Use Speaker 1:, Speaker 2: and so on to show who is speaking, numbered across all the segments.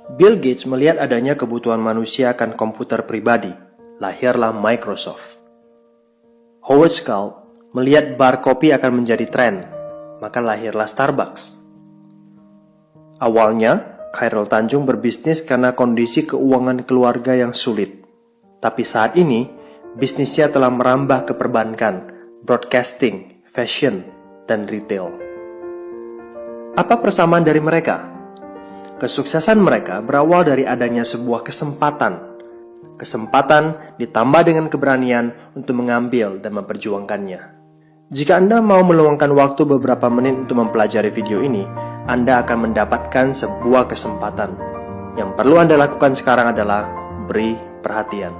Speaker 1: Bill Gates melihat adanya kebutuhan manusia akan komputer pribadi. Lahirlah Microsoft. Howard Schultz melihat bar kopi akan menjadi tren, maka lahirlah Starbucks. Awalnya, Khairul Tanjung berbisnis karena kondisi keuangan keluarga yang sulit. Tapi saat ini, bisnisnya telah merambah ke perbankan, broadcasting, fashion, dan retail. Apa persamaan dari mereka? Kesuksesan mereka berawal dari adanya sebuah kesempatan. Kesempatan ditambah dengan keberanian untuk mengambil dan memperjuangkannya. Jika Anda mau meluangkan waktu beberapa menit untuk mempelajari video ini, Anda akan mendapatkan sebuah kesempatan. Yang perlu Anda lakukan sekarang adalah beri perhatian.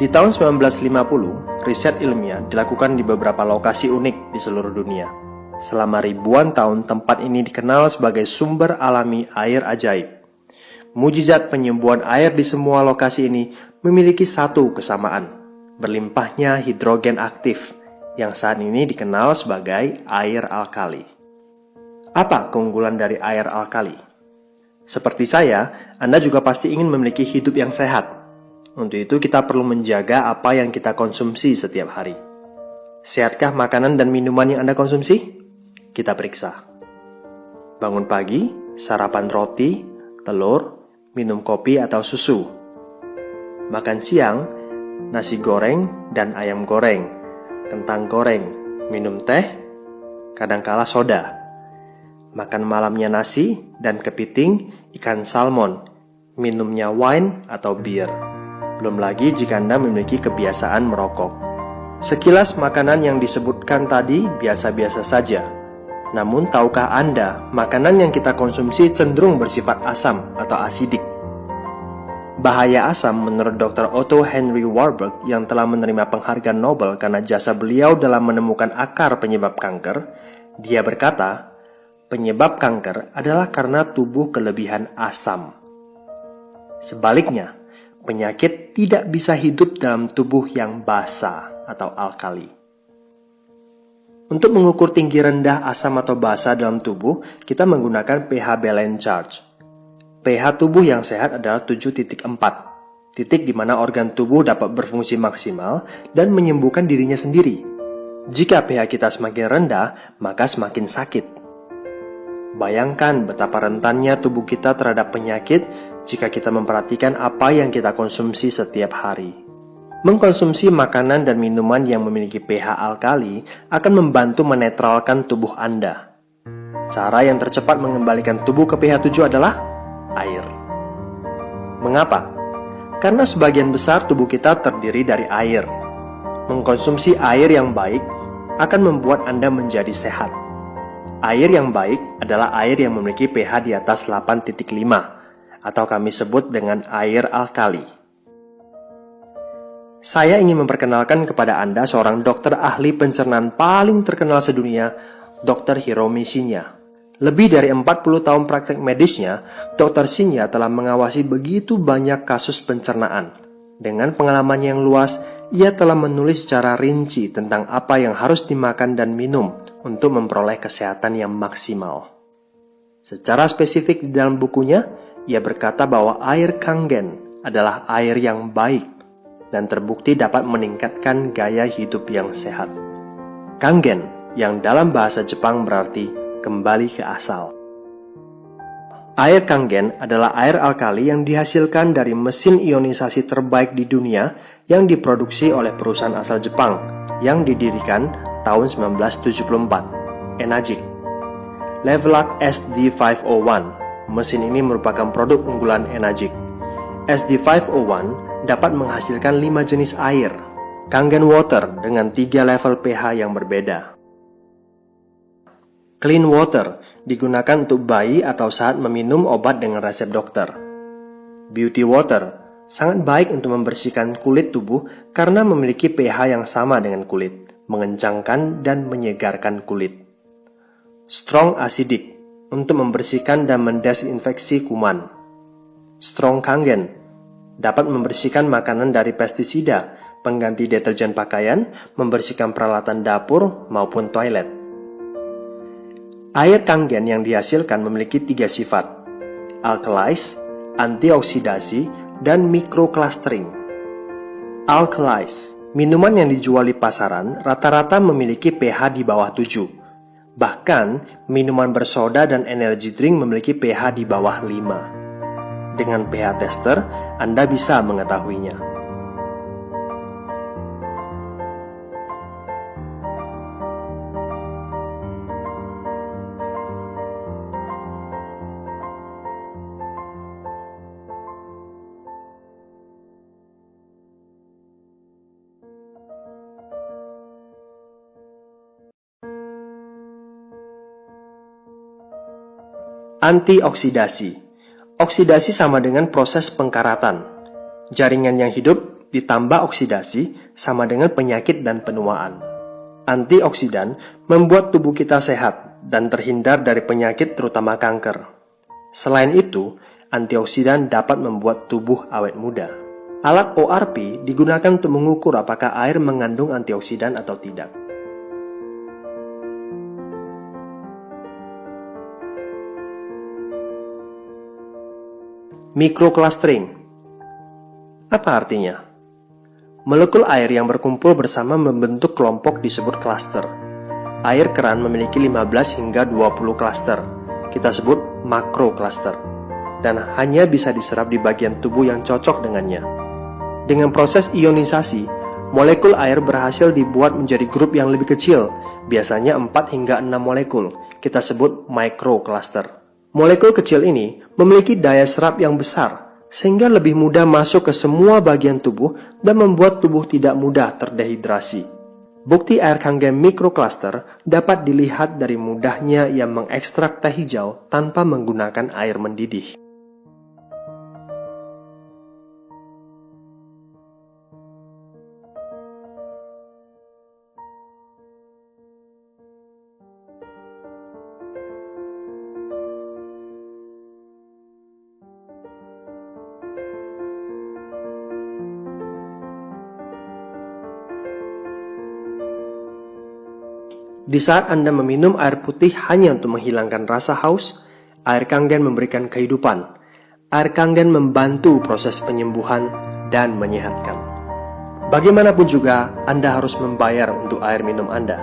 Speaker 1: Di tahun 1950, riset ilmiah dilakukan di beberapa lokasi unik di seluruh dunia. Selama ribuan tahun, tempat ini dikenal sebagai sumber alami air ajaib. Mujizat penyembuhan air di semua lokasi ini memiliki satu kesamaan, berlimpahnya hidrogen aktif, yang saat ini dikenal sebagai air alkali. Apa keunggulan dari air alkali? Seperti saya, Anda juga pasti ingin memiliki hidup yang sehat. Untuk itu kita perlu menjaga apa yang kita konsumsi setiap hari. Sehatkah makanan dan minuman yang Anda konsumsi? Kita periksa. Bangun pagi, sarapan roti, telur, minum kopi atau susu. Makan siang, nasi goreng dan ayam goreng, kentang goreng, minum teh, kadangkala soda. Makan malamnya nasi dan kepiting, ikan salmon, minumnya wine atau bir. Belum lagi jika Anda memiliki kebiasaan merokok. Sekilas makanan yang disebutkan tadi biasa-biasa saja. Namun tahukah Anda, makanan yang kita konsumsi cenderung bersifat asam atau asidik. Bahaya asam menurut Dr. Otto Henry Warburg yang telah menerima penghargaan Nobel karena jasa beliau dalam menemukan akar penyebab kanker, dia berkata, penyebab kanker adalah karena tubuh kelebihan asam. Sebaliknya, penyakit tidak bisa hidup dalam tubuh yang basa atau alkali. Untuk mengukur tinggi rendah asam atau basa dalam tubuh, kita menggunakan pH balance charge. pH tubuh yang sehat adalah 7.4, titik di mana organ tubuh dapat berfungsi maksimal dan menyembuhkan dirinya sendiri. Jika pH kita semakin rendah, maka semakin sakit. Bayangkan betapa rentannya tubuh kita terhadap penyakit jika kita memperhatikan apa yang kita konsumsi setiap hari. Mengkonsumsi makanan dan minuman yang memiliki pH alkali akan membantu menetralkan tubuh Anda. Cara yang tercepat mengembalikan tubuh ke pH 7 adalah air. Mengapa? Karena sebagian besar tubuh kita terdiri dari air. Mengkonsumsi air yang baik akan membuat Anda menjadi sehat. Air yang baik adalah air yang memiliki pH di atas 8.5 atau kami sebut dengan air alkali. Saya ingin memperkenalkan kepada Anda seorang dokter ahli pencernaan paling terkenal sedunia, Dr. Hiromi Shinya. Lebih dari 40 tahun praktek medisnya, Dr. Shinya telah mengawasi begitu banyak kasus pencernaan. Dengan pengalaman yang luas, ia telah menulis secara rinci tentang apa yang harus dimakan dan minum untuk memperoleh kesehatan yang maksimal. Secara spesifik di dalam bukunya, ia berkata bahwa air Kangen adalah air yang baik dan terbukti dapat meningkatkan gaya hidup yang sehat. Kangen, yang dalam bahasa Jepang berarti kembali ke asal. Air Kangen adalah air alkali yang dihasilkan dari mesin ionisasi terbaik di dunia yang diproduksi oleh perusahaan asal Jepang yang didirikan tahun 1974, Enagic. Levelac SD501, mesin ini merupakan produk unggulan Enagic. SD501 dapat menghasilkan 5 jenis air, Kangen Water dengan 3 level pH yang berbeda. Clean Water digunakan untuk bayi atau saat meminum obat dengan resep dokter. Beauty Water sangat baik untuk membersihkan kulit tubuh karena memiliki pH yang sama dengan kulit, mengencangkan dan menyegarkan kulit. Strong Acidic untuk membersihkan dan mendesinfeksi kuman. Strong Kangen dapat membersihkan makanan dari pestisida, pengganti deterjen pakaian, membersihkan peralatan dapur maupun toilet. Air Kangen yang dihasilkan memiliki 3 sifat, alkalize, antioksidasi, dan microclustering. Alkalize, minuman yang dijual di pasaran rata-rata memiliki pH di bawah 7. Bahkan, minuman bersoda dan energy drink memiliki pH di bawah 5. Dengan pH tester, Anda bisa mengetahuinya. Antioksidasi. Oksidasi sama dengan proses pengkaratan. Jaringan yang hidup ditambah oksidasi sama dengan penyakit dan penuaan. Antioksidan membuat tubuh kita sehat dan terhindar dari penyakit terutama kanker. Selain itu, antioksidan dapat membuat tubuh awet muda. Alat ORP digunakan untuk mengukur apakah air mengandung antioksidan atau tidak. Microclustering. Apa artinya? Molekul air yang berkumpul bersama membentuk kelompok disebut klaster. Air keran memiliki 15 hingga 20 klaster. Kita sebut makrokluster. Dan hanya bisa diserap di bagian tubuh yang cocok dengannya. Dengan proses ionisasi, molekul air berhasil dibuat menjadi grup yang lebih kecil, biasanya 4 hingga 6 molekul. Kita sebut microcluster. Molekul kecil ini memiliki daya serap yang besar, sehingga lebih mudah masuk ke semua bagian tubuh dan membuat tubuh tidak mudah terdehidrasi. Bukti air Kangen microcluster dapat dilihat dari mudahnya ia mengekstrak teh hijau tanpa menggunakan air mendidih. Di saat Anda meminum air putih hanya untuk menghilangkan rasa haus, air Kangen memberikan kehidupan. Air Kangen membantu proses penyembuhan dan menyehatkan. Bagaimanapun juga, Anda harus membayar untuk air minum Anda.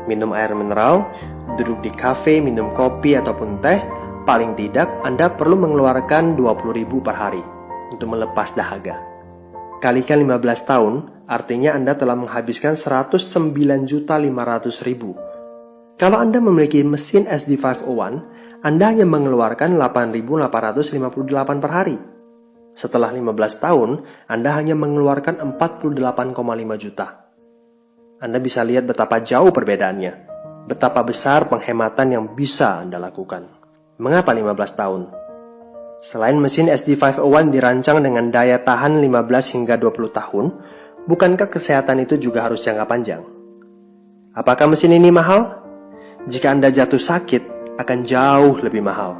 Speaker 1: Minum air mineral, duduk di kafe, minum kopi ataupun teh, paling tidak Anda perlu mengeluarkan 20.000 per hari untuk melepas dahaga. Kalikan 15 tahun, artinya Anda telah menghabiskan 109.500.000. Kalau Anda memiliki mesin SD501, Anda hanya mengeluarkan 8.858 per hari. Setelah 15 tahun, Anda hanya mengeluarkan 48,5 juta. Anda bisa lihat betapa jauh perbedaannya, betapa besar penghematan yang bisa Anda lakukan. Mengapa 15 tahun? Selain mesin SD501 dirancang dengan daya tahan 15 hingga 20 tahun, bukankah kesehatan itu juga harus jangka panjang? Apakah mesin ini mahal? Jika Anda jatuh sakit, akan jauh lebih mahal.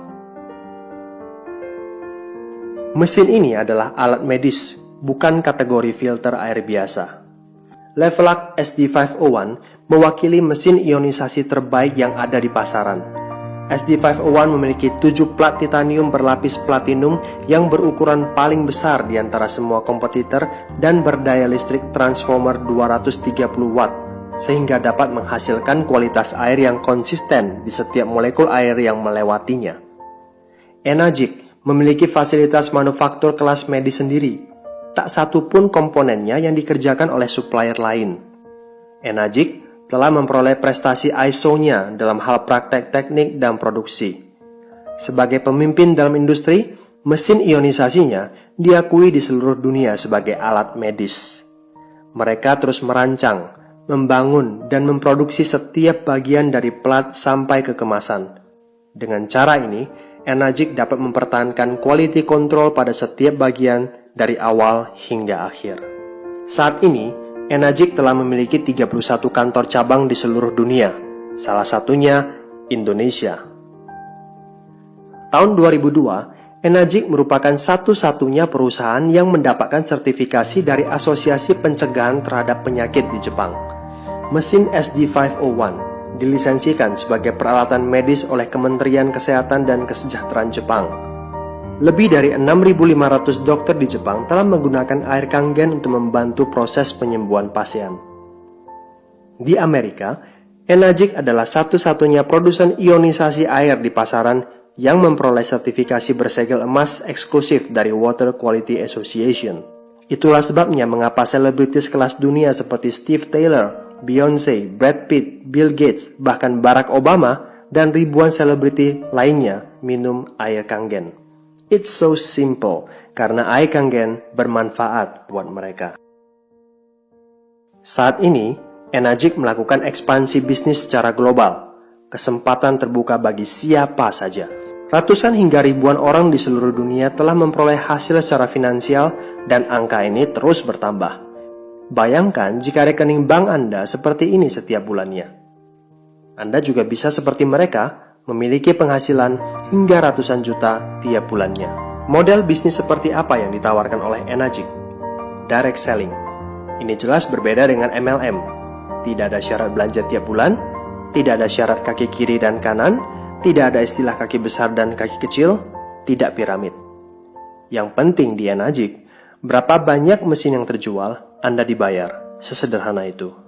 Speaker 1: Mesin ini adalah alat medis, bukan kategori filter air biasa. Levelac SD501 mewakili mesin ionisasi terbaik yang ada di pasaran. SD501 memiliki 7 plat titanium berlapis platinum yang berukuran paling besar di antara semua kompetitor dan berdaya listrik transformer 230 watt, sehingga dapat menghasilkan kualitas air yang konsisten di setiap molekul air yang melewatinya. Enagic memiliki fasilitas manufaktur kelas medis sendiri. Tak satu pun komponennya yang dikerjakan oleh supplier lain. Enagic telah memperoleh prestasi ISO-nya dalam hal praktek teknik dan produksi. Sebagai pemimpin dalam industri, mesin ionisasinya diakui di seluruh dunia sebagai alat medis. Mereka terus merancang, membangun, dan memproduksi setiap bagian dari plat sampai ke kemasan. Dengan cara ini, Enagic dapat mempertahankan quality control pada setiap bagian dari awal hingga akhir. Saat ini, Enagic telah memiliki 31 kantor cabang di seluruh dunia, salah satunya Indonesia. Tahun 2002, Enagic merupakan satu-satunya perusahaan yang mendapatkan sertifikasi dari Asosiasi Pencegahan Terhadap Penyakit di Jepang. Mesin SD501 dilisensikan sebagai peralatan medis oleh Kementerian Kesehatan dan Kesejahteraan Jepang. Lebih dari 6.500 dokter di Jepang telah menggunakan air Kangen untuk membantu proses penyembuhan pasien. Di Amerika, Enagic adalah satu-satunya produsen ionisasi air di pasaran yang memperoleh sertifikasi bersegel emas eksklusif dari Water Quality Association. Itulah sebabnya mengapa selebritis kelas dunia seperti Steve Taylor, Beyoncé, Brad Pitt, Bill Gates, bahkan Barack Obama, dan ribuan selebriti lainnya minum air Kangen. It's so simple, karena air Kangen bermanfaat buat mereka. Saat ini, Enagic melakukan ekspansi bisnis secara global. Kesempatan terbuka bagi siapa saja. Ratusan hingga ribuan orang di seluruh dunia telah memperoleh hasil secara finansial dan angka ini terus bertambah. Bayangkan jika rekening bank Anda seperti ini setiap bulannya. Anda juga bisa seperti mereka, memiliki penghasilan hingga ratusan juta tiap bulannya. Model bisnis seperti apa yang ditawarkan oleh Enagic? Direct selling. Ini jelas berbeda dengan MLM. Tidak ada syarat belanja tiap bulan, tidak ada syarat kaki kiri dan kanan, tidak ada istilah kaki besar dan kaki kecil, tidak piramid. Yang penting di Enagic, berapa banyak mesin yang terjual, Anda dibayar. Sesederhana itu.